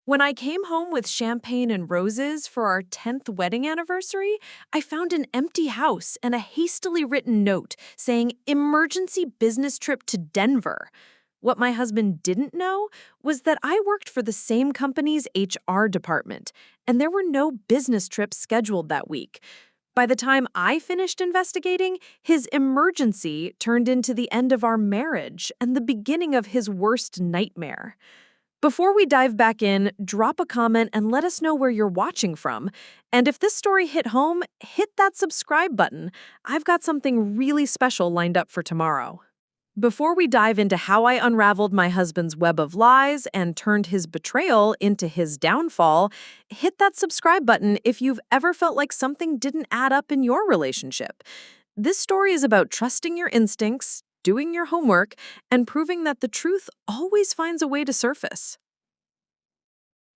When I came home with champagne and roses for our 10th wedding anniversary, I found an empty house and a hastily written note saying emergency business trip to Denver. What my husband didn't know was that I worked for the same company's HR department, and there were no business trips scheduled that week. By the time I finished investigating, his emergency turned into the end of our marriage and the beginning of his worst nightmare. Before we dive back in, drop a comment and let us know where you're watching from. And if this story hit home, hit that subscribe button. I've got something really special lined up for tomorrow. Before we dive into how I unraveled my husband's web of lies and turned his betrayal into his downfall, hit that subscribe button if you've ever felt like something didn't add up in your relationship. This story is about trusting your instincts, doing your homework, and proving that the truth always finds a way to surface.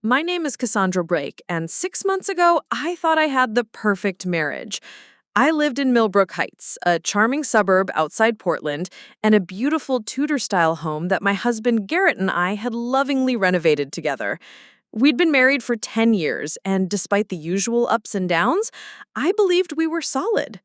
My name is Cassandra Blake, and 6 months ago, I thought I had the perfect marriage. I lived in Millbrook Heights, a charming suburb outside Portland, and a beautiful Tudor-style home that my husband Garrett and I had lovingly renovated together. We'd been married for 10 years, and despite the usual ups and downs, I believed we were solid.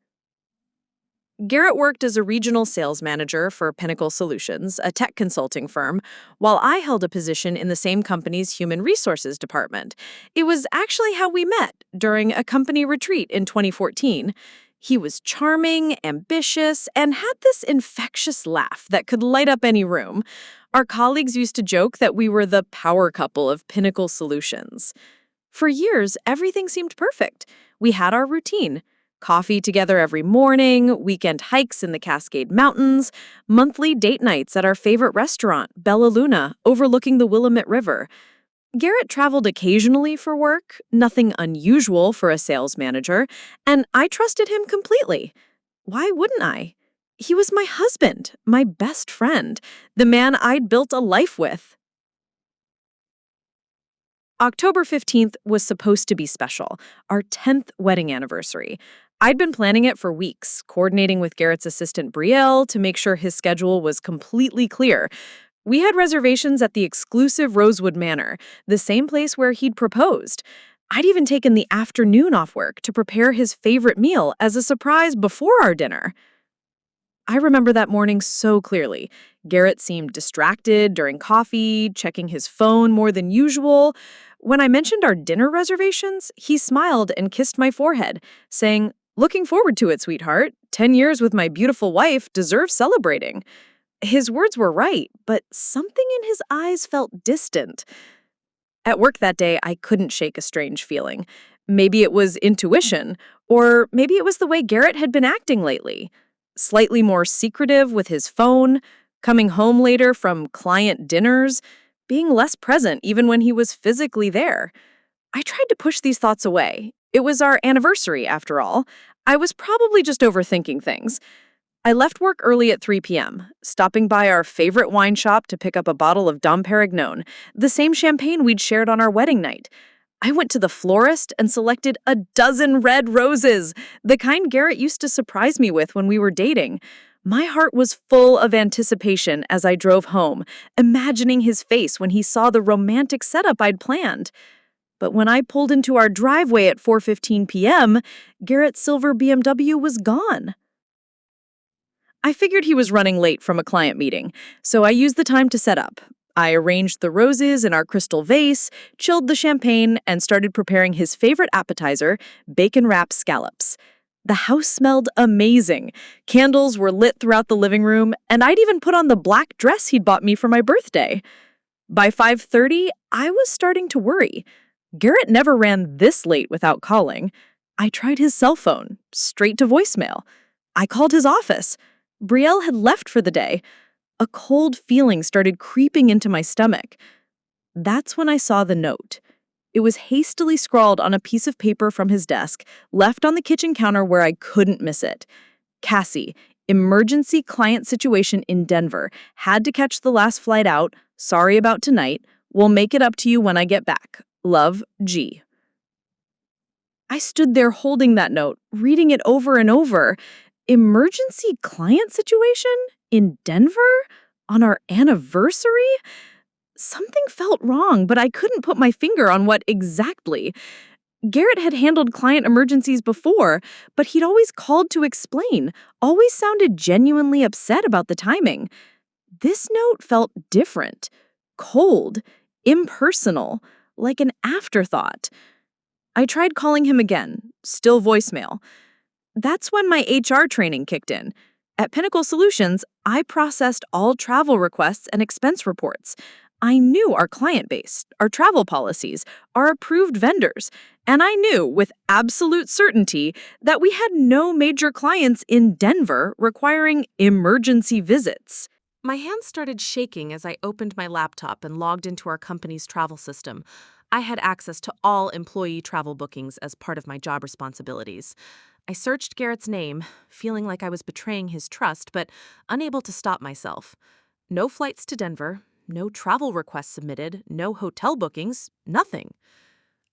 Garrett worked as a regional sales manager for Pinnacle Solutions, a tech consulting firm, while I held a position in the same company's human resources department. It was actually how we met during a company retreat in 2014. He was charming, ambitious, and had this infectious laugh that could light up any room. Our colleagues used to joke that we were the power couple of Pinnacle Solutions. For years, everything seemed perfect. We had our routine. Coffee together every morning, weekend hikes in the Cascade Mountains, monthly date nights at our favorite restaurant, Bella Luna, overlooking the Willamette River. Garrett traveled occasionally for work, nothing unusual for a sales manager, and I trusted him completely. Why wouldn't I? He was my husband, my best friend, the man I'd built a life with. October 15th was supposed to be special, our 10th wedding anniversary. I'd been planning it for weeks, coordinating with Garrett's assistant Brielle to make sure his schedule was completely clear. We had reservations at the exclusive Rosewood Manor, the same place where he'd proposed. I'd even taken the afternoon off work to prepare his favorite meal as a surprise before our dinner. I remember that morning so clearly. Garrett seemed distracted during coffee, checking his phone more than usual. When I mentioned our dinner reservations, he smiled and kissed my forehead, saying, "Looking forward to it, sweetheart. 10 years with my beautiful wife deserves celebrating." His words were right, but something in his eyes felt distant. At work that day, I couldn't shake a strange feeling. Maybe it was intuition, or maybe it was the way Garrett had been acting lately. Slightly more secretive with his phone, coming home later from client dinners, being less present even when he was physically there. I tried to push these thoughts away. It was our anniversary, after all. I was probably just overthinking things. I left work early at 3 p.m., stopping by our favorite wine shop to pick up a bottle of Dom Perignon, the same champagne we'd shared on our wedding night. I went to the florist and selected a dozen red roses, the kind Garrett used to surprise me with when we were dating. My heart was full of anticipation as I drove home, imagining his face when he saw the romantic setup I'd planned. But when I pulled into our driveway at 4:15 p.m., Garrett's silver BMW was gone. I figured he was running late from a client meeting, so I used the time to set up. I arranged the roses in our crystal vase, chilled the champagne, and started preparing his favorite appetizer, bacon-wrapped scallops. The house smelled amazing. Candles were lit throughout the living room, and I'd even put on the black dress he'd bought me for my birthday. By 5:30, I was starting to worry. Garrett never ran this late without calling. I tried his cell phone, straight to voicemail. I called his office. Brielle had left for the day. A cold feeling started creeping into my stomach. That's when I saw the note. It was hastily scrawled on a piece of paper from his desk, left on the kitchen counter where I couldn't miss it. Cassie, emergency client situation in Denver. Had to catch the last flight out. Sorry about tonight. Will make it up to you when I get back. Love, G. I stood there holding that note, reading it over and over. Emergency client situation? In Denver? On our anniversary? Something felt wrong, but I couldn't put my finger on what exactly. Garrett had handled client emergencies before, but he'd always called to explain, always sounded genuinely upset about the timing. This note felt different, cold, impersonal, like an afterthought. I tried calling him again, still voicemail. That's when my HR training kicked in. At Pinnacle Solutions, I processed all travel requests and expense reports. I knew our client base, our travel policies, our approved vendors, and I knew with absolute certainty that we had no major clients in Denver requiring emergency visits. My hands started shaking as I opened my laptop and logged into our company's travel system. I had access to all employee travel bookings as part of my job responsibilities. I searched Garrett's name, feeling like I was betraying his trust, but unable to stop myself. No flights to Denver, no travel requests submitted, no hotel bookings, nothing.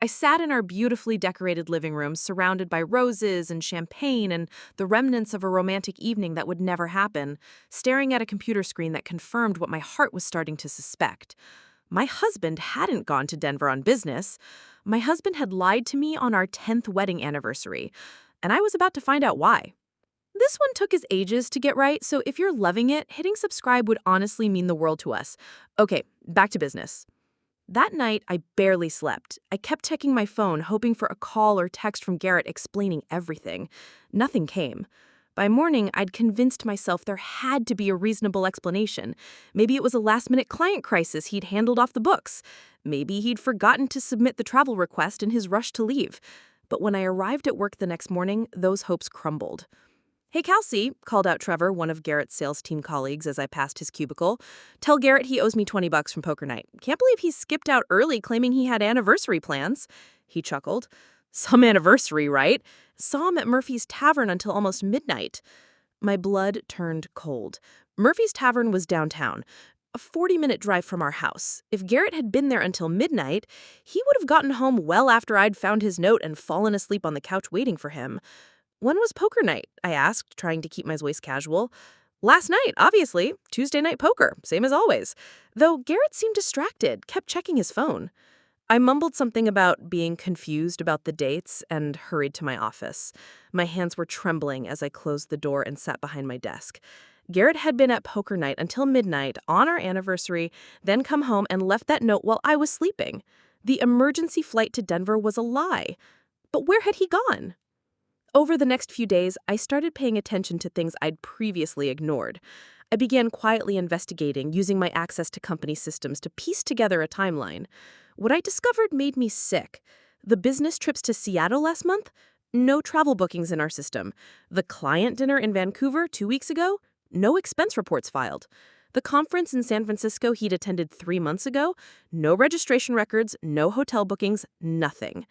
I sat in our beautifully decorated living room, surrounded by roses and champagne and the remnants of a romantic evening that would never happen, staring at a computer screen that confirmed what my heart was starting to suspect. My husband hadn't gone to Denver on business. My husband had lied to me on our 10th wedding anniversary, and I was about to find out why. This one took us ages to get right, so if you're loving it, hitting subscribe would honestly mean the world to us. Okay, back to business. That night, I barely slept. I kept checking my phone, hoping for a call or text from Garrett explaining everything. Nothing came. By morning, I'd convinced myself there had to be a reasonable explanation. Maybe it was a last-minute client crisis he'd handled off the books. Maybe he'd forgotten to submit the travel request in his rush to leave. But when I arrived at work the next morning, those hopes crumbled. "Hey, Kelsey," called out Trevor, one of Garrett's sales team colleagues, as I passed his cubicle. "Tell Garrett he owes me $20 from poker night. Can't believe he skipped out early claiming he had anniversary plans." He chuckled. "Some anniversary, right? Saw him at Murphy's Tavern until almost midnight." My blood turned cold. Murphy's Tavern was downtown, a 40-minute drive from our house. If Garrett had been there until midnight, he would have gotten home well after I'd found his note and fallen asleep on the couch waiting for him. "When was poker night?" I asked, trying to keep my voice casual. "Last night, obviously. Tuesday night poker, same as always." Though Garrett seemed distracted, kept checking his phone. I mumbled something about being confused about the dates and hurried to my office. My hands were trembling as I closed the door and sat behind my desk. Garrett had been at poker night until midnight on our anniversary, then come home and left that note while I was sleeping. The emergency flight to Denver was a lie. But where had he gone? Over the next few days, I started paying attention to things I'd previously ignored. I began quietly investigating, using my access to company systems to piece together a timeline. What I discovered made me sick. The business trips to Seattle last month? No travel bookings in our system. The client dinner in Vancouver 2 weeks ago? No expense reports filed. The conference in San Francisco he'd attended 3 months ago? No registration records, no hotel bookings, nothing.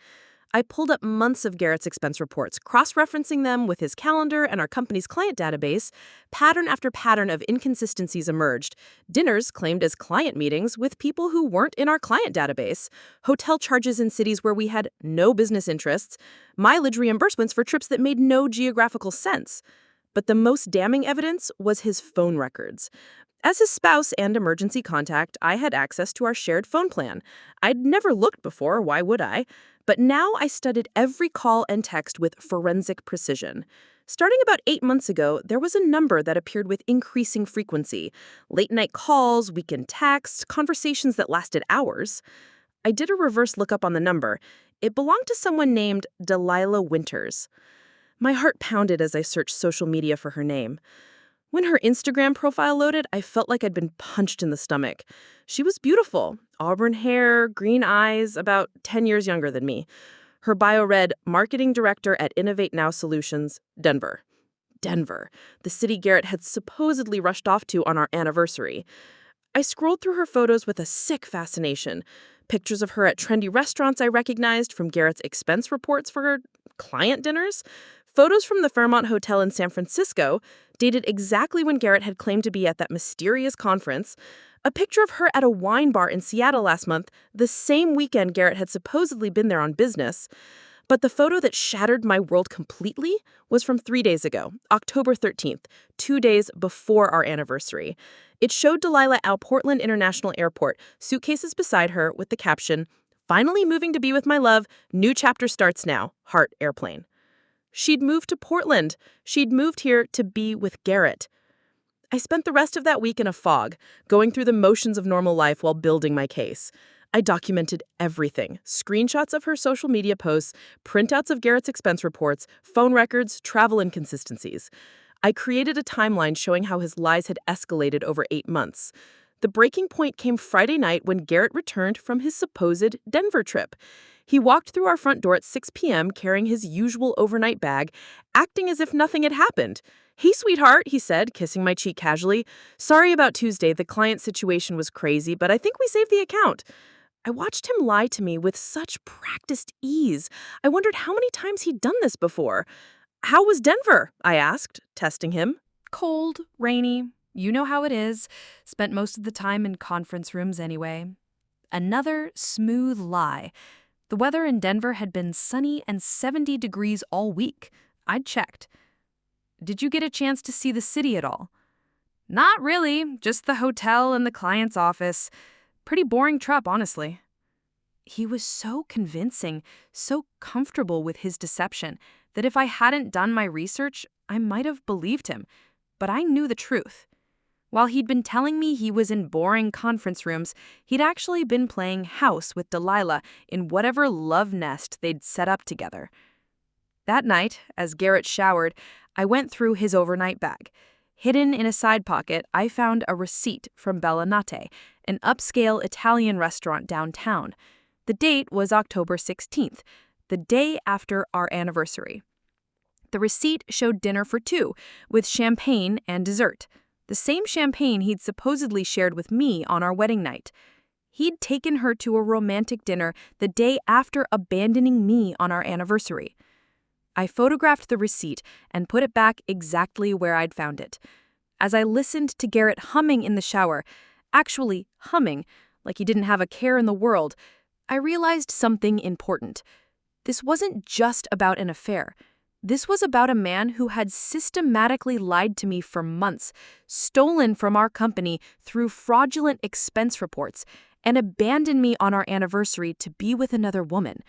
I pulled up months of Garrett's expense reports, cross-referencing them with his calendar and our company's client database. Pattern after pattern of inconsistencies emerged. Dinners claimed as client meetings with people who weren't in our client database. Hotel charges in cities where we had no business interests. Mileage reimbursements for trips that made no geographical sense. But the most damning evidence was his phone records. As his spouse and emergency contact, I had access to our shared phone plan. I'd never looked before, why would I? But now I studied every call and text with forensic precision. Starting about 8 months ago, there was a number that appeared with increasing frequency. Late-night calls, weekend texts, conversations that lasted hours. I did a reverse lookup on the number. It belonged to someone named Delilah Winters. My heart pounded as I searched social media for her name. When her Instagram profile loaded, I felt like I'd been punched in the stomach. She was beautiful. Auburn hair, green eyes, about 10 years younger than me. Her bio read, Marketing Director at Innovate Now Solutions, Denver. Denver, the city Garrett had supposedly rushed off to on our anniversary. I scrolled through her photos with a sick fascination. Pictures of her at trendy restaurants I recognized from Garrett's expense reports for her client dinners. Photos from the Fairmont Hotel in San Francisco, dated exactly when Garrett had claimed to be at that mysterious conference. A picture of her at a wine bar in Seattle last month, the same weekend Garrett had supposedly been there on business. But the photo that shattered my world completely was from 3 days ago, October 13th, 2 days before our anniversary. It showed Delilah at Portland International Airport, suitcases beside her with the caption, "Finally moving to be with my love, new chapter starts now, heart airplane." She'd moved to Portland. She'd moved here to be with Garrett. I spent the rest of that week in a fog, going through the motions of normal life while building my case. I documented everything: screenshots of her social media posts, printouts of Garrett's expense reports, phone records, travel inconsistencies. I created a timeline showing how his lies had escalated over 8 months. The breaking point came Friday night when Garrett returned from his supposed Denver trip. He walked through our front door at 6 p.m. carrying his usual overnight bag, acting as if nothing had happened. "Hey, sweetheart," he said, kissing my cheek casually. "Sorry about Tuesday. The client situation was crazy, but I think we saved the account." I watched him lie to me with such practiced ease. I wondered how many times he'd done this before. "How was Denver?" I asked, testing him. Cold, rainy. You know how it is. Spent most of the time in conference rooms anyway. Another smooth lie. The weather in Denver had been sunny and 70 degrees all week. I'd checked. "Did you get a chance to see the city at all?" "Not really. Just the hotel and the client's office. Pretty boring trip, honestly." He was so convincing, so comfortable with his deception, that if I hadn't done my research, I might have believed him. But I knew the truth. While he'd been telling me he was in boring conference rooms, he'd actually been playing house with Delilah in whatever love nest they'd set up together. That night, as Garrett showered, I went through his overnight bag. Hidden in a side pocket, I found a receipt from Bella Nate, an upscale Italian restaurant downtown. The date was October 16th, the day after our anniversary. The receipt showed dinner for 2, with champagne and dessert. The same champagne he'd supposedly shared with me on our wedding night. He'd taken her to a romantic dinner the day after abandoning me on our anniversary. I photographed the receipt and put it back exactly where I'd found it. As I listened to Garrett humming in the shower, actually humming, like he didn't have a care in the world, I realized something important. This wasn't just about an affair. This was about a man who had systematically lied to me for months, stolen from our company through fraudulent expense reports, and abandoned me on our anniversary to be with another woman.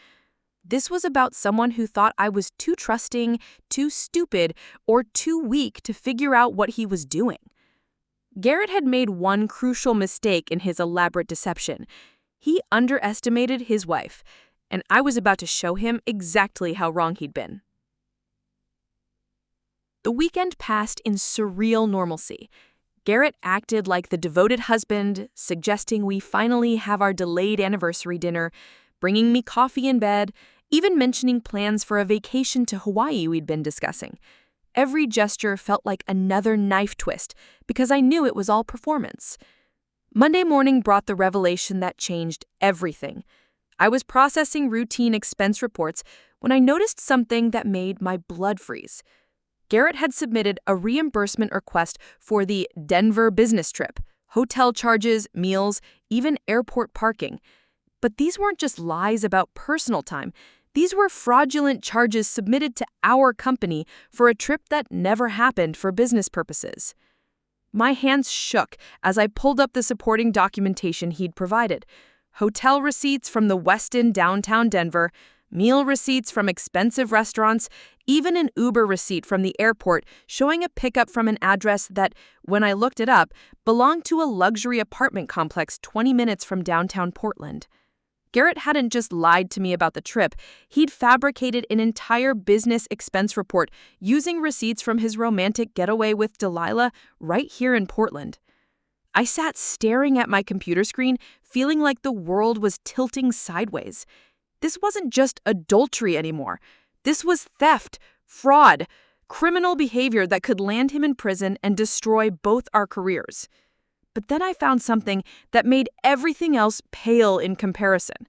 This was about someone who thought I was too trusting, too stupid, or too weak to figure out what he was doing. Garrett had made one crucial mistake in his elaborate deception. He underestimated his wife, and I was about to show him exactly how wrong he'd been. The weekend passed in surreal normalcy. Garrett acted like the devoted husband, suggesting we finally have our delayed anniversary dinner, bringing me coffee in bed, even mentioning plans for a vacation to Hawaii we'd been discussing. Every gesture felt like another knife twist because I knew it was all performance. Monday morning brought the revelation that changed everything. I was processing routine expense reports when I noticed something that made my blood freeze. Garrett had submitted a reimbursement request for the Denver business trip, hotel charges, meals, even airport parking. But these weren't just lies about personal time. These were fraudulent charges submitted to our company for a trip that never happened for business purposes. My hands shook as I pulled up the supporting documentation he'd provided. Hotel receipts from the Westin downtown Denver, meal receipts from expensive restaurants, even an Uber receipt from the airport showing a pickup from an address that, when I looked it up, belonged to a luxury apartment complex 20 minutes from downtown Portland. Garrett hadn't just lied to me about the trip, he'd fabricated an entire business expense report using receipts from his romantic getaway with Delilah right here in Portland. I sat staring at my computer screen, feeling like the world was tilting sideways. This wasn't just adultery anymore. This was theft, fraud, criminal behavior that could land him in prison and destroy both our careers. But then I found something that made everything else pale in comparison.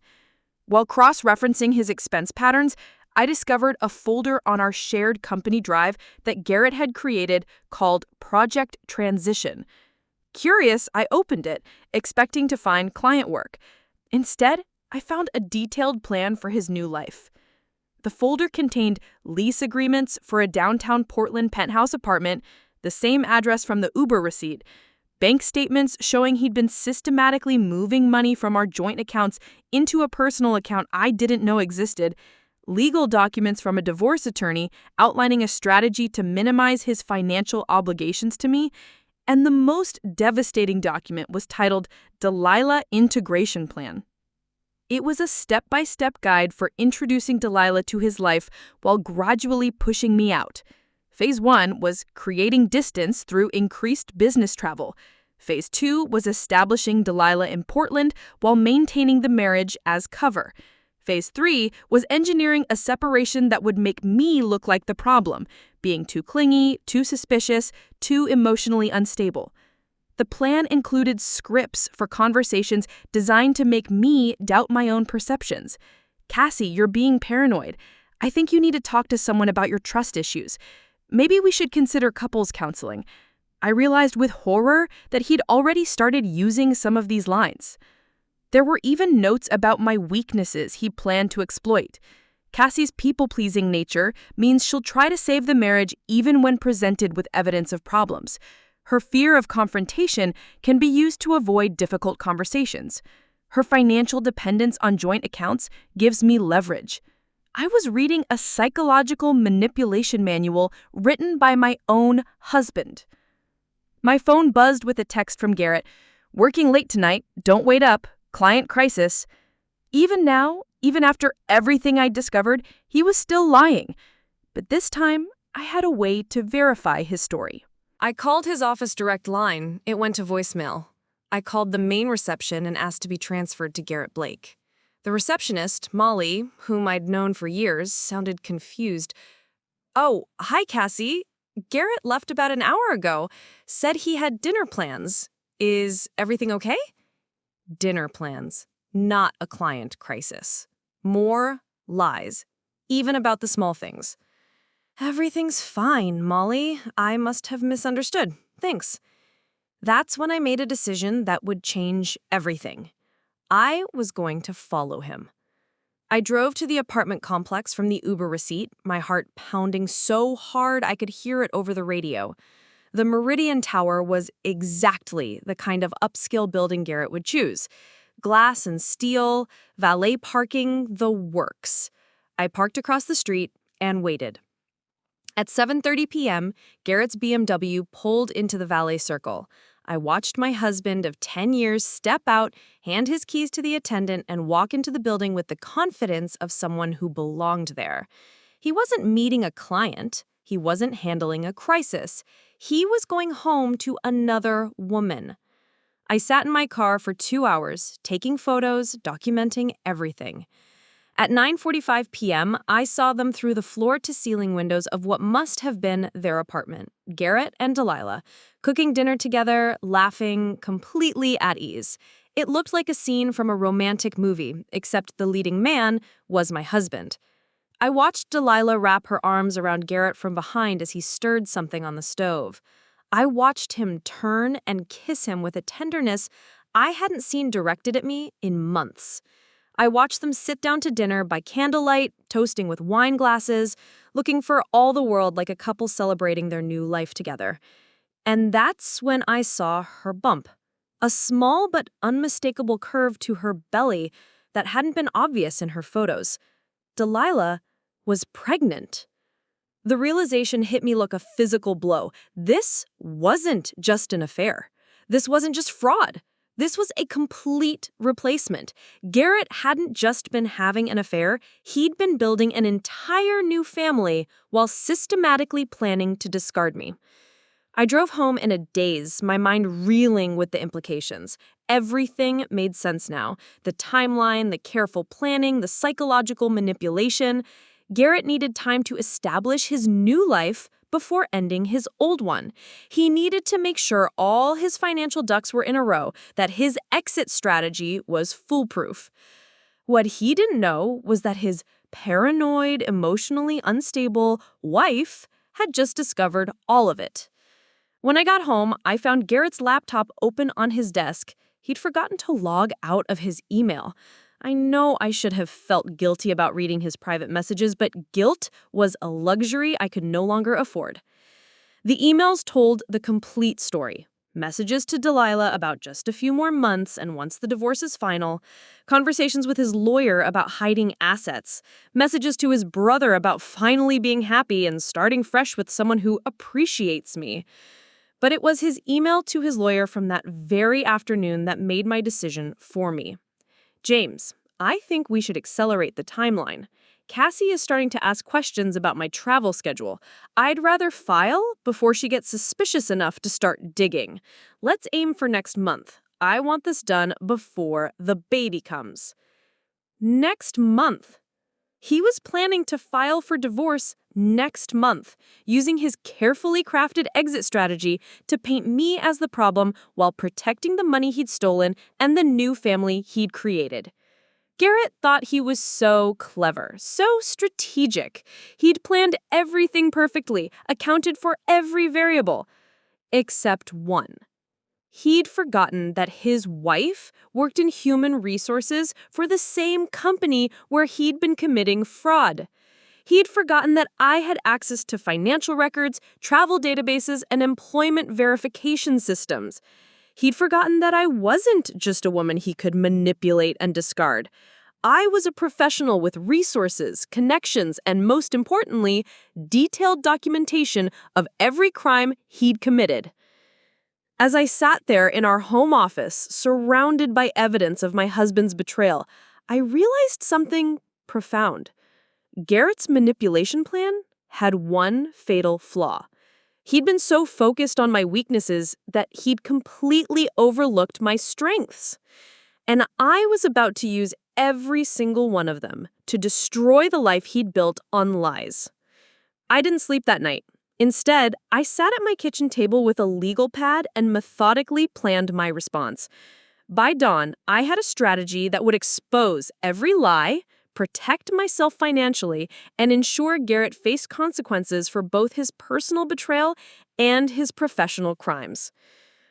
While cross-referencing his expense patterns, I discovered a folder on our shared company drive that Garrett had created called Project Transition. Curious, I opened it, expecting to find client work. Instead, I found a detailed plan for his new life. The folder contained lease agreements for a downtown Portland penthouse apartment, the same address from the Uber receipt, bank statements showing he'd been systematically moving money from our joint accounts into a personal account I didn't know existed, legal documents from a divorce attorney outlining a strategy to minimize his financial obligations to me, and the most devastating document was titled Delilah Integration Plan. It was a step-by-step guide for introducing Delilah to his life while gradually pushing me out. Phase 1 was creating distance through increased business travel. Phase 2 was establishing Delilah in Portland while maintaining the marriage as cover. Phase 3 was engineering a separation that would make me look like the problem, being too clingy, too suspicious, too emotionally unstable. The plan included scripts for conversations designed to make me doubt my own perceptions. Cassie, you're being paranoid. I think you need to talk to someone about your trust issues. Maybe we should consider couples counseling. I realized with horror that he'd already started using some of these lines. There were even notes about my weaknesses he planned to exploit. Cassie's people-pleasing nature means she'll try to save the marriage even when presented with evidence of problems. Her fear of confrontation can be used to avoid difficult conversations. Her financial dependence on joint accounts gives me leverage. I was reading a psychological manipulation manual written by my own husband. My phone buzzed with a text from Garrett. "Working late tonight, don't wait up, client crisis." Even now, even after everything I'd discovered, he was still lying. But this time, I had a way to verify his story. I called his office direct line. It went to voicemail. I called the main reception and asked to be transferred to Garrett Blake. The receptionist, Molly, whom I'd known for years, sounded confused. "Oh, hi, Cassie. Garrett left about an hour ago. Said he had dinner plans. Is everything okay?" Dinner plans, not a client crisis. More lies, even about the small things. "Everything's fine, Molly. I must have misunderstood. Thanks." That's when I made a decision that would change everything. I was going to follow him. I drove to the apartment complex from the Uber receipt, my heart pounding so hard I could hear it over the radio. The Meridian Tower was exactly the kind of upscale building Garrett would choose. Glass and steel, valet parking, the works. I parked across the street and waited. At 7:30 p.m., Garrett's BMW pulled into the valet circle. I watched my husband of 10 years step out, hand his keys to the attendant, and walk into the building with the confidence of someone who belonged there. He wasn't meeting a client. He wasn't handling a crisis. He was going home to another woman. I sat in my car for 2 hours, taking photos, documenting everything. At 9:45 p.m., I saw them through the floor-to-ceiling windows of what must have been their apartment, Garrett and Delilah, cooking dinner together, laughing, completely at ease. It looked like a scene from a romantic movie, except the leading man was my husband. I watched Delilah wrap her arms around Garrett from behind as he stirred something on the stove. I watched him turn and kiss him with a tenderness I hadn't seen directed at me in months. I watched them sit down to dinner by candlelight, toasting with wine glasses, looking for all the world like a couple celebrating their new life together. And that's when I saw her bump. A small but unmistakable curve to her belly that hadn't been obvious in her photos. Delilah was pregnant. The realization hit me like a physical blow. This wasn't just an affair. This wasn't just fraud. This was a complete replacement. Garrett hadn't just been having an affair, he'd been building an entire new family while systematically planning to discard me. I drove home in a daze, my mind reeling with the implications. Everything made sense now. The timeline, the careful planning, the psychological manipulation. Garrett needed time to establish his new life before ending his old one. He needed to make sure all his financial ducks were in a row, that his exit strategy was foolproof. What he didn't know was that his paranoid, emotionally unstable wife had just discovered all of it. When I got home, I found Garrett's laptop open on his desk. He'd forgotten to log out of his email. I know I should have felt guilty about reading his private messages, but guilt was a luxury I could no longer afford. The emails told the complete story. Messages to Delilah about just a few more months and once the divorce is final, conversations with his lawyer about hiding assets, messages to his brother about finally being happy and starting fresh with someone who appreciates me. But it was his email to his lawyer from that very afternoon that made my decision for me. James, I think we should accelerate the timeline. Cassie is starting to ask questions about my travel schedule. I'd rather file before she gets suspicious enough to start digging. Let's aim for next month. I want this done before the baby comes. Next month. He was planning to file for divorce next month, using his carefully crafted exit strategy to paint me as the problem while protecting the money he'd stolen and the new family he'd created. Garrett thought he was so clever, so strategic. He'd planned everything perfectly, accounted for every variable, except one. He'd forgotten that his wife worked in human resources for the same company where he'd been committing fraud. He'd forgotten that I had access to financial records, travel databases, and employment verification systems. He'd forgotten that I wasn't just a woman he could manipulate and discard. I was a professional with resources, connections, and most importantly, detailed documentation of every crime he'd committed. As I sat there in our home office, surrounded by evidence of my husband's betrayal, I realized something profound. Garrett's manipulation plan had one fatal flaw. He'd been so focused on my weaknesses that he'd completely overlooked my strengths. And I was about to use every single one of them to destroy the life he'd built on lies. I didn't sleep that night. Instead, I sat at my kitchen table with a legal pad and methodically planned my response. By dawn, I had a strategy that would expose every lie, protect myself financially, and ensure Garrett faced consequences for both his personal betrayal and his professional crimes.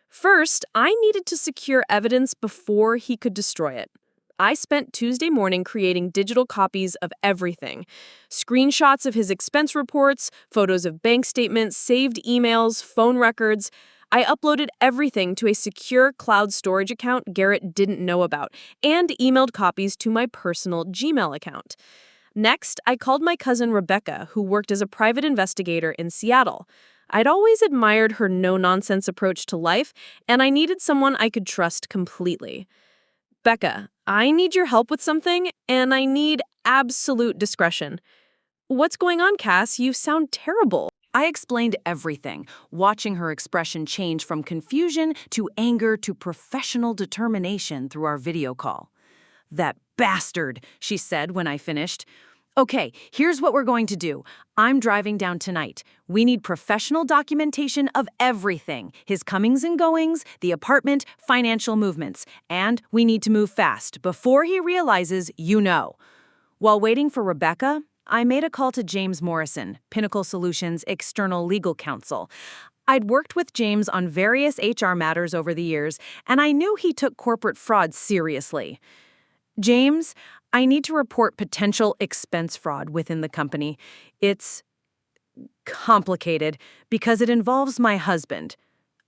First, I needed to secure evidence before he could destroy it. I spent Tuesday morning creating digital copies of everything. Screenshots of his expense reports, photos of bank statements, saved emails, phone records. I uploaded everything to a secure cloud storage account Garrett didn't know about, and emailed copies to my personal Gmail account. Next, I called my cousin Rebecca, who worked as a private investigator in Seattle. I'd always admired her no-nonsense approach to life, and I needed someone I could trust completely. Becca, I need your help with something, and I need absolute discretion. What's going on, Cass? You sound terrible. I explained everything, watching her expression change from confusion to anger to professional determination through our video call. "That bastard," she said when I finished. "Okay, here's what we're going to do. I'm driving down tonight. We need professional documentation of everything, his comings and goings, the apartment, financial movements, and we need to move fast before he realizes you know." While waiting for Rebecca, I made a call to James Morrison, Pinnacle Solutions' external legal counsel. I'd worked with James on various HR matters over the years, and I knew he took corporate fraud seriously. "James, I need to report potential expense fraud within the company. It's complicated because it involves my husband."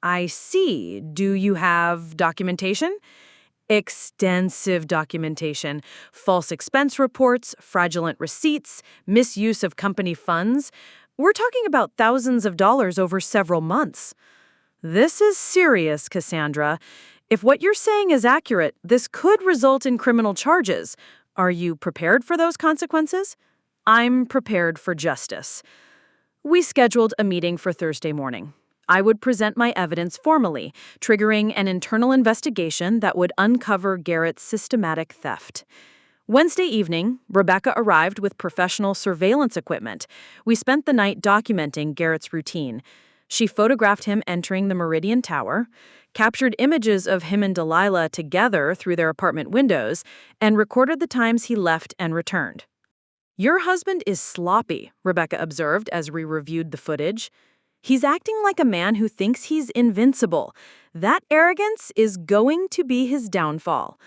"I see. Do you have documentation?" "Extensive documentation. False expense reports, fraudulent receipts, misuse of company funds. We're talking about thousands of dollars over several months." "This is serious, Cassandra. If what you're saying is accurate, this could result in criminal charges. Are you prepared for those consequences?" "I'm prepared for justice." We scheduled a meeting for Thursday morning. I would present my evidence formally, triggering an internal investigation that would uncover Garrett's systematic theft. Wednesday evening, Rebecca arrived with professional surveillance equipment. We spent the night documenting Garrett's routine. She photographed him entering the Meridian Tower, captured images of him and Delilah together through their apartment windows, and recorded the times he left and returned. "Your husband is sloppy," Rebecca observed as we reviewed the footage. "He's acting like a man who thinks he's invincible. That arrogance is going to be his downfall."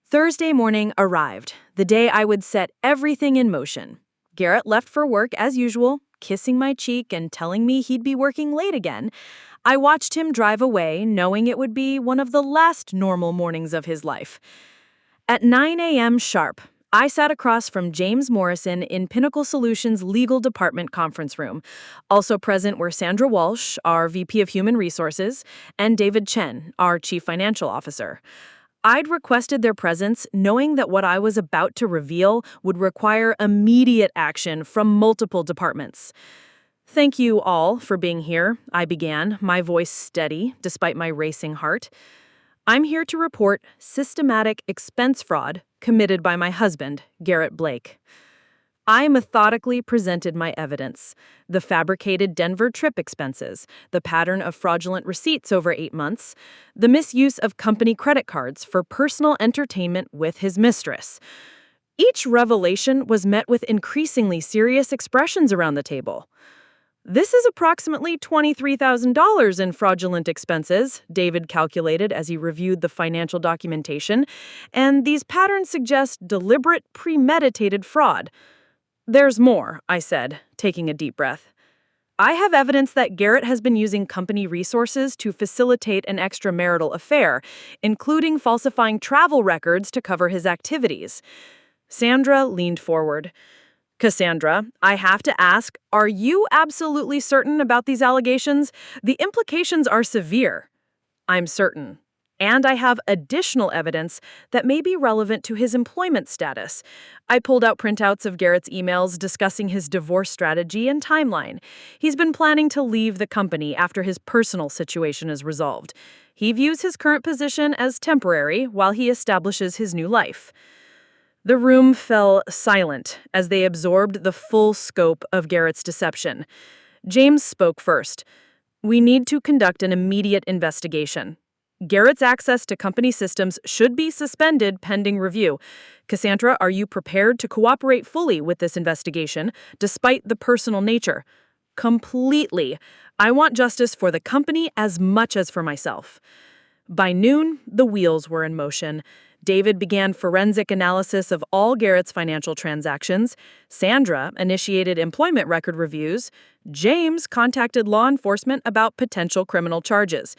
Thursday morning arrived, the day I would set everything in motion. Garrett left for work as usual, kissing my cheek and telling me he'd be working late again. I watched him drive away, knowing it would be one of the last normal mornings of his life. At 9 a.m. sharp, I sat across from James Morrison in Pinnacle Solutions' legal department conference room. Also present were Sandra Walsh, our VP of Human Resources, and David Chen, our Chief Financial Officer. I'd requested their presence, knowing that what I was about to reveal would require immediate action from multiple departments. "Thank you all for being here," I began, my voice steady despite my racing heart. "I'm here to report systematic expense fraud committed by my husband, Garrett Blake." I methodically presented my evidence: the fabricated Denver trip expenses, the pattern of fraudulent receipts over 8 months, the misuse of company credit cards for personal entertainment with his mistress. Each revelation was met with increasingly serious expressions around the table. "This is approximately $23,000 in fraudulent expenses," David calculated as he reviewed the financial documentation, "and these patterns suggest deliberate, premeditated fraud." "There's more," I said, taking a deep breath. "I have evidence that Garrett has been using company resources to facilitate an extramarital affair, including falsifying travel records to cover his activities." Sandra leaned forward. "Cassandra, I have to ask, are you absolutely certain about these allegations? The implications are severe." "I'm certain. And I have additional evidence that may be relevant to his employment status." I pulled out printouts of Garrett's emails discussing his divorce strategy and timeline. He's been planning to leave the company after his personal situation is resolved. He views his current position as temporary while he establishes his new life. The room fell silent as they absorbed the full scope of Garrett's deception. James spoke first. "We need to conduct an immediate investigation. Garrett's access to company systems should be suspended pending review. Cassandra, are you prepared to cooperate fully with this investigation, despite the personal nature?" "Completely. I want justice for the company as much as for myself." By noon, the wheels were in motion. David began forensic analysis of all Garrett's financial transactions. Sandra initiated employment record reviews. James contacted law enforcement about potential criminal charges.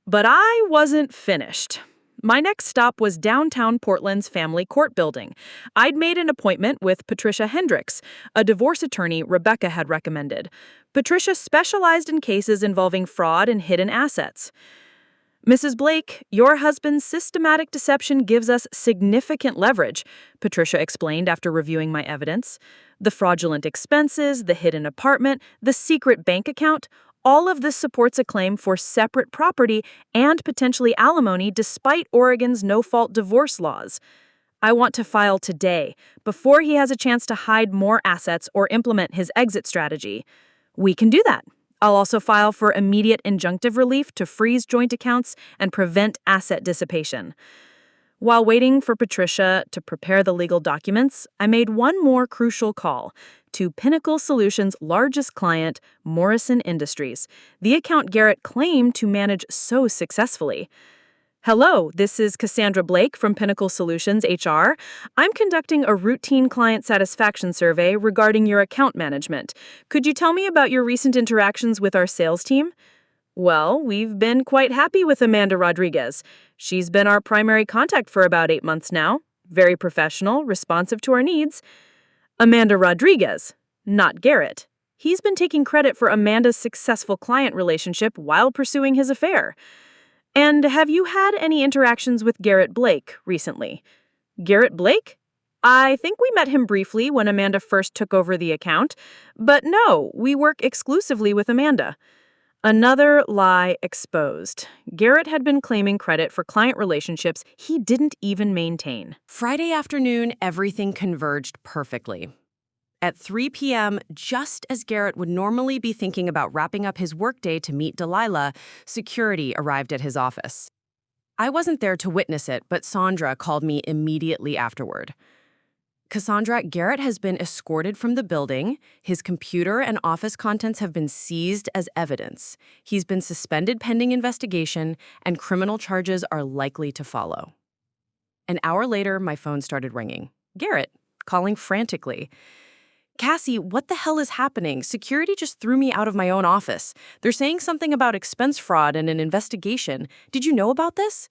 But I wasn't finished. My next stop was downtown Portland's family court building. I'd made an appointment with Patricia Hendricks, a divorce attorney Rebecca had recommended. Patricia specialized in cases involving fraud and hidden assets. "Mrs. Blake, your husband's systematic deception gives us significant leverage," Patricia explained after reviewing my evidence. "The fraudulent expenses, the hidden apartment, the secret bank account, all of this supports a claim for separate property and potentially alimony despite Oregon's no-fault divorce laws. I want to file today, before he has a chance to hide more assets or implement his exit strategy." "We can do that. I'll also file for immediate injunctive relief to freeze joint accounts and prevent asset dissipation." While waiting for Patricia to prepare the legal documents, I made one more crucial call to Pinnacle Solutions' largest client, Morrison Industries, the account Garrett claimed to manage so successfully. "Hello, this is Cassandra Blake from Pinnacle Solutions HR. I'm conducting a routine client satisfaction survey regarding your account management. Could you tell me about your recent interactions with our sales team?" "Well, we've been quite happy with Amanda Rodriguez. She's been our primary contact for about 8 months now. Very professional, responsive to our needs." "Amanda Rodriguez, not Garrett. He's been taking credit for Amanda's successful client relationship while pursuing his affair." "And have you had any interactions with Garrett Blake recently?" "Garrett Blake? I think we met him briefly when Amanda first took over the account. But no, we work exclusively with Amanda." Another lie exposed. Garrett had been claiming credit for client relationships he didn't even maintain. Friday afternoon, everything converged perfectly. At 3 p.m., just as Garrett would normally be thinking about wrapping up his workday to meet Delilah, security arrived at his office. I wasn't there to witness it, but Sandra called me immediately afterward. "Cassandra, Garrett has been escorted from the building. His computer and office contents have been seized as evidence. He's been suspended pending investigation, and criminal charges are likely to follow." An hour later, my phone started ringing. Garrett, calling frantically. Cassie, what the hell is happening? Security just threw me out of my own office. They're saying something about expense fraud and an investigation. Did you know about this?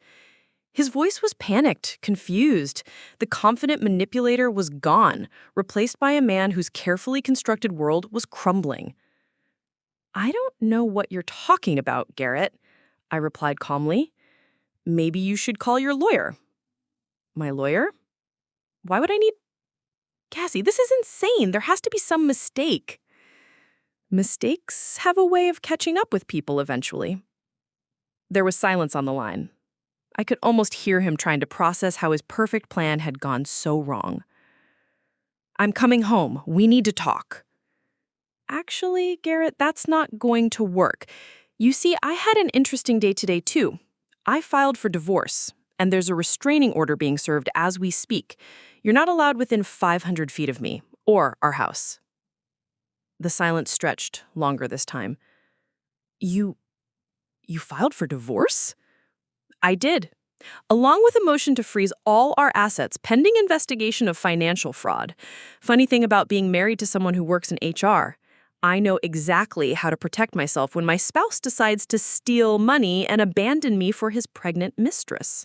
His voice was panicked, confused. The confident manipulator was gone, replaced by a man whose carefully constructed world was crumbling. I don't know what you're talking about, Garrett, I replied calmly. Maybe you should call your lawyer. My lawyer? Why would I need... Cassie, this is insane. There has to be some mistake. Mistakes have a way of catching up with people eventually. There was silence on the line. I could almost hear him trying to process how his perfect plan had gone so wrong. I'm coming home. We need to talk. Actually, Garrett, that's not going to work. You see, I had an interesting day today, too. I filed for divorce, and there's a restraining order being served as we speak. You're not allowed within 500 feet of me, or our house. The silence stretched longer this time. You filed for divorce? I did, along with a motion to freeze all our assets pending investigation of financial fraud. Funny thing about being married to someone who works in HR, I know exactly how to protect myself when my spouse decides to steal money and abandon me for his pregnant mistress.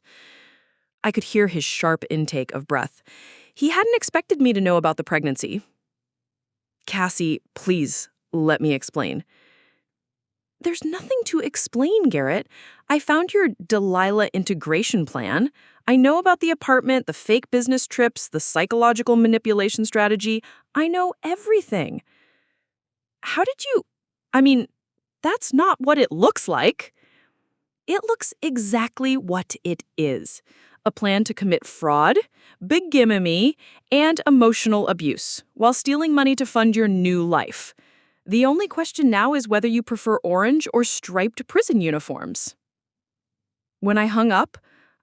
I could hear his sharp intake of breath. He hadn't expected me to know about the pregnancy. Cassie, please, let me explain. There's nothing to explain, Garrett. I found your Delilah integration plan. I know about the apartment, the fake business trips, the psychological manipulation strategy. I know everything. How did you... that's not what it looks like. It looks exactly what it is. A plan to commit fraud, bigamy, and emotional abuse, while stealing money to fund your new life. The only question now is whether you prefer orange or striped prison uniforms. When I hung up,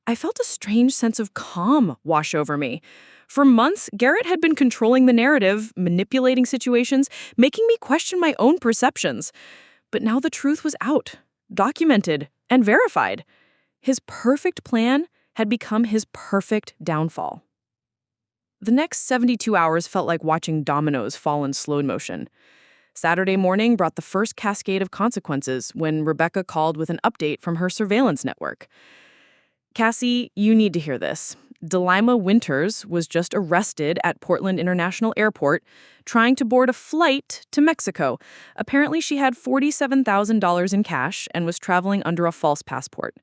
I felt a strange sense of calm wash over me. For months, Garrett had been controlling the narrative, manipulating situations, making me question my own perceptions. But now the truth was out, documented, and verified. His perfect plan had become his perfect downfall. The next 72 hours felt like watching dominoes fall in slow motion. Saturday morning brought the first cascade of consequences when Rebecca called with an update from her surveillance network. Cassie, you need to hear this. Delilah Winters was just arrested at Portland International Airport trying to board a flight to Mexico. Apparently, she had $47,000 in cash and was traveling under a false passport.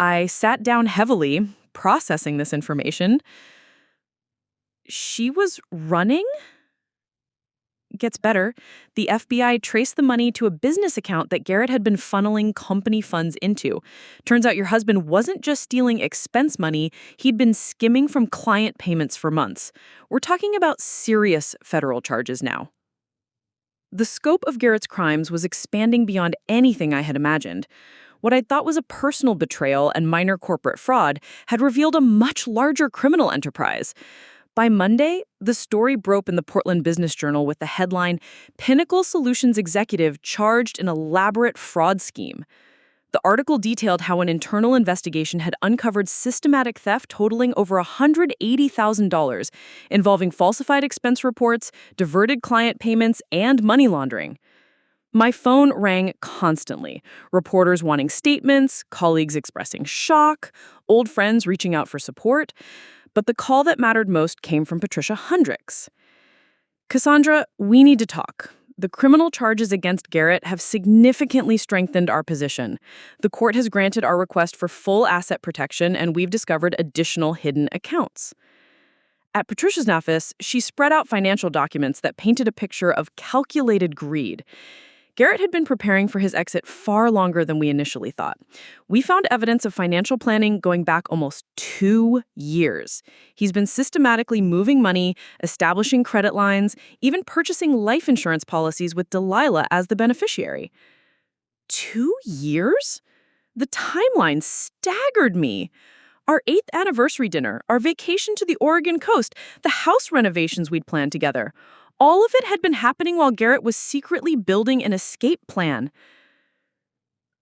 I sat down heavily, processing this information. She was running? Gets better. The FBI traced the money to a business account that Garrett had been funneling company funds into. Turns out your husband wasn't just stealing expense money, he'd been skimming from client payments for months. We're talking about serious federal charges now. The scope of Garrett's crimes was expanding beyond anything I had imagined. What I thought was a personal betrayal and minor corporate fraud had revealed a much larger criminal enterprise. By Monday, the story broke in the Portland Business Journal with the headline, "Pinnacle Solutions Executive Charged in Elaborate Fraud Scheme." The article detailed how an internal investigation had uncovered systematic theft totaling over $180,000, involving falsified expense reports, diverted client payments, and money laundering. My phone rang constantly, reporters wanting statements, colleagues expressing shock, old friends reaching out for support. But the call that mattered most came from Patricia Hundricks. Cassandra, we need to talk. The criminal charges against Garrett have significantly strengthened our position. The court has granted our request for full asset protection, and we've discovered additional hidden accounts. At Patricia's office, she spread out financial documents that painted a picture of calculated greed. Garrett had been preparing for his exit far longer than we initially thought. We found evidence of financial planning going back almost 2 years. He's been systematically moving money, establishing credit lines, even purchasing life insurance policies with Delilah as the beneficiary. 2 years? The timeline staggered me. Our 8th anniversary dinner, our vacation to the Oregon coast, the house renovations we'd planned together. All of it had been happening while Garrett was secretly building an escape plan.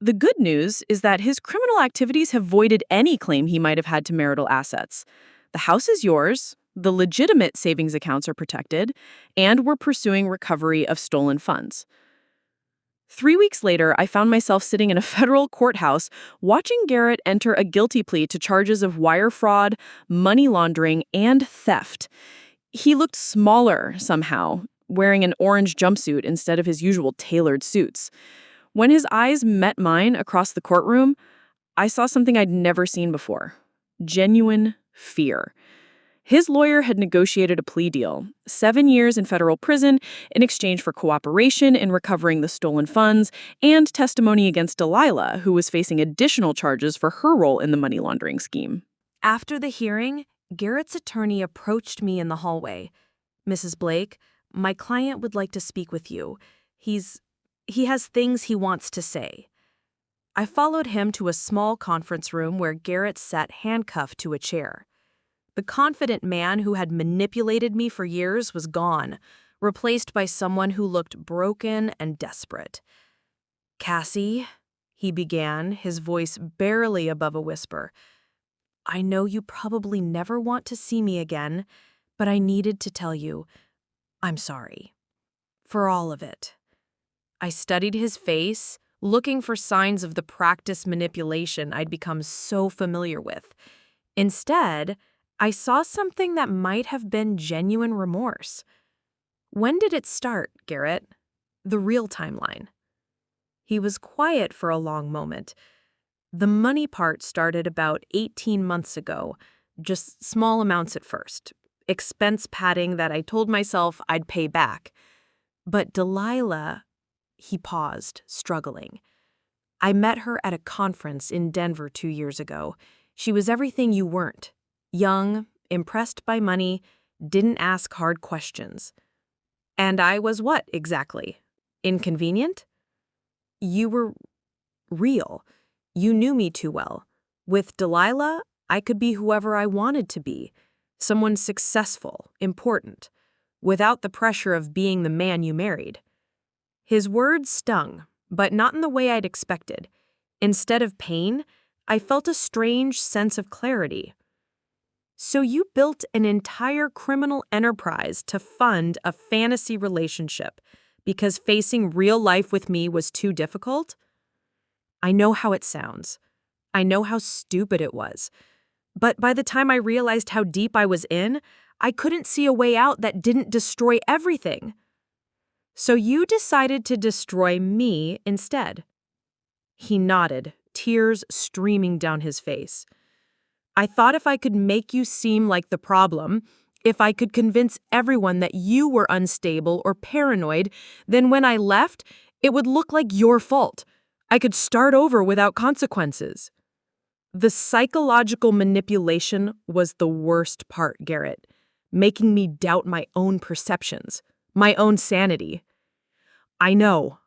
The good news is that his criminal activities have voided any claim he might have had to marital assets. The house is yours, the legitimate savings accounts are protected, and we're pursuing recovery of stolen funds. 3 weeks later, I found myself sitting in a federal courthouse watching Garrett enter a guilty plea to charges of wire fraud, money laundering, and theft. He looked smaller somehow, wearing an orange jumpsuit instead of his usual tailored suits. When his eyes met mine across the courtroom, I saw something I'd never seen before: genuine fear. His lawyer had negotiated a plea deal, 7 years in federal prison in exchange for cooperation in recovering the stolen funds and testimony against Delilah, who was facing additional charges for her role in the money laundering scheme. After the hearing, Garrett's attorney approached me in the hallway. "Mrs. Blake, my client would like to speak with you. He has things he wants to say." I followed him to a small conference room where Garrett sat handcuffed to a chair. The confident man who had manipulated me for years was gone, replaced by someone who looked broken and desperate. "Cassie," he began, his voice barely above a whisper, "I know you probably never want to see me again, but I needed to tell you, I'm sorry. For all of it." I studied his face, looking for signs of the practiced manipulation I'd become so familiar with. Instead, I saw something that might have been genuine remorse. "When did it start, Garrett? The real timeline." He was quiet for a long moment. "The money part started about 18 months ago, just small amounts at first. Expense padding that I told myself I'd pay back. But Delilah," he paused, struggling. "I met her at a conference in Denver 2 years ago. She was everything you weren't. Young, impressed by money, didn't ask hard questions. And I was what, exactly? Inconvenient? You were real. You knew me too well. With Delilah, I could be whoever I wanted to be. Someone successful, important, without the pressure of being the man you married." His words stung, but not in the way I'd expected. Instead of pain, I felt a strange sense of clarity. "So you built an entire criminal enterprise to fund a fantasy relationship because facing real life with me was too difficult?" I know how it sounds. I know how stupid it was. But by the time I realized how deep I was in, I couldn't see a way out that didn't destroy everything. "So you decided to destroy me instead?" He nodded, tears streaming down his face. "I thought if I could make you seem like the problem, if I could convince everyone that you were unstable or paranoid, then when I left, it would look like your fault. I could start over without consequences." The psychological manipulation was the worst part, Garrett, making me doubt my own perceptions, my own sanity. I know,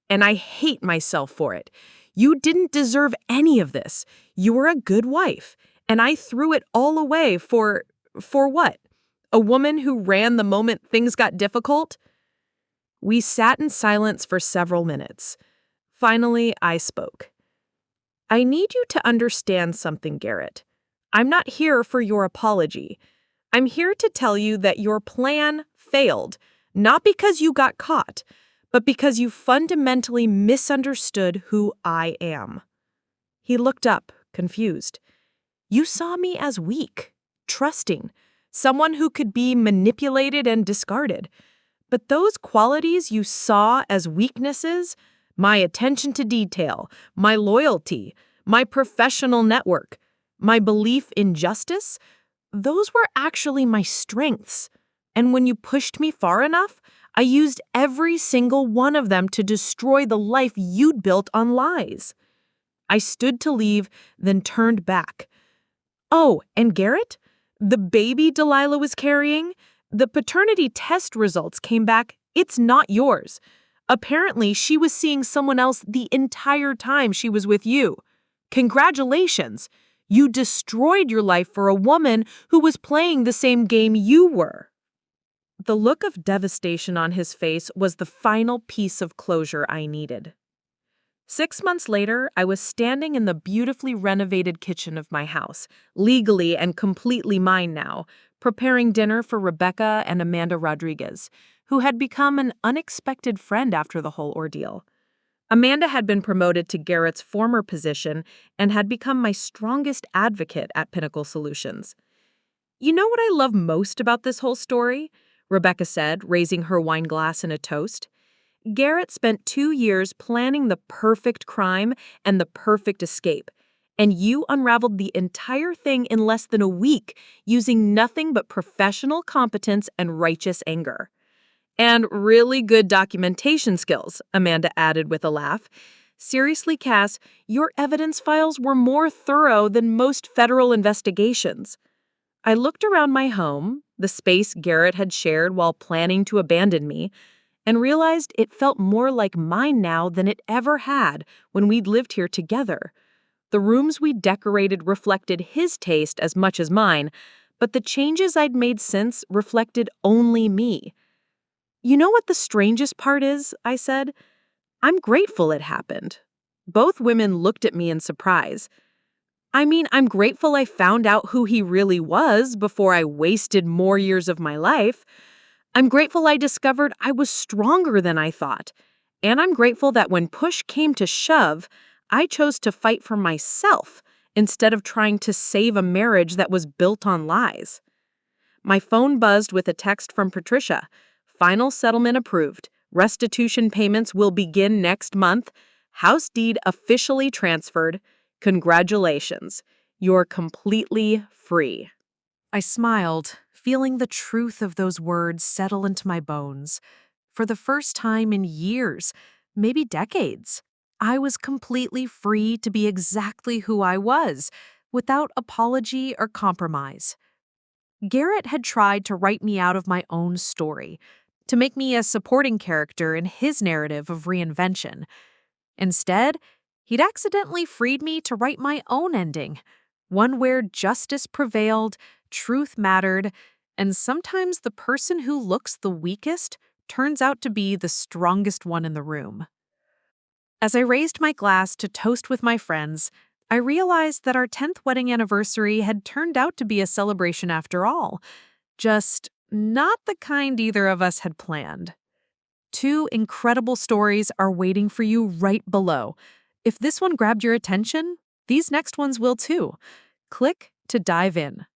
and I hate myself for it. You didn't deserve any of this. You were a good wife, and I threw it all away for what? A woman who ran the moment things got difficult? We sat in silence for several minutes. Finally, I spoke. "I need you to understand something, Garrett. I'm not here for your apology. I'm here to tell you that your plan failed, not because you got caught, but because you fundamentally misunderstood who I am." He looked up, confused. "You saw me as weak, trusting, someone who could be manipulated and discarded. But those qualities you saw as weaknesses, my attention to detail, my loyalty, my professional network, my belief in justice, those were actually my strengths. And when you pushed me far enough, I used every single one of them to destroy the life you'd built on lies." I stood to leave, then turned back. "Oh, and Garrett? The baby Delilah was carrying? The paternity test results came back. It's not yours. Apparently, she was seeing someone else the entire time she was with you. Congratulations! You destroyed your life for a woman who was playing the same game you were." The look of devastation on his face was the final piece of closure I needed. 6 months later, I was standing in the beautifully renovated kitchen of my house, legally and completely mine now, preparing dinner for Rebecca and Amanda Rodriguez, who had become an unexpected friend after the whole ordeal. Amanda had been promoted to Garrett's former position and had become my strongest advocate at Pinnacle Solutions. "You know what I love most about this whole story?" Rebecca said, raising her wine glass in a toast. "Garrett spent 2 years planning the perfect crime and the perfect escape, and you unraveled the entire thing in less than a week using nothing but professional competence and righteous anger. And really good documentation skills," Amanda added with a laugh. "Seriously, Cass, your evidence files were more thorough than most federal investigations." I looked around my home, the space Garrett had shared while planning to abandon me, and realized it felt more like mine now than it ever had when we'd lived here together. The rooms we decorated reflected his taste as much as mine, but the changes I'd made since reflected only me. "You know what the strangest part is?" I said. "I'm grateful it happened." Both women looked at me in surprise. "I mean, I'm grateful I found out who he really was before I wasted more years of my life. I'm grateful I discovered I was stronger than I thought. And I'm grateful that when push came to shove, I chose to fight for myself instead of trying to save a marriage that was built on lies." My phone buzzed with a text from Patricia. "Final settlement approved. Restitution payments will begin next month. House deed officially transferred. Congratulations. You're completely free." I smiled, feeling the truth of those words settle into my bones. For the first time in years, maybe decades, I was completely free to be exactly who I was, without apology or compromise. Garrett had tried to write me out of my own story, to make me a supporting character in his narrative of reinvention. Instead, he'd accidentally freed me to write my own ending, one where justice prevailed, truth mattered, and sometimes the person who looks the weakest turns out to be the strongest one in the room. As I raised my glass to toast with my friends, I realized that our 10th wedding anniversary had turned out to be a celebration after all, just not the kind either of us had planned. 2 incredible stories are waiting for you right below. If this one grabbed your attention, these next ones will too. Click to dive in.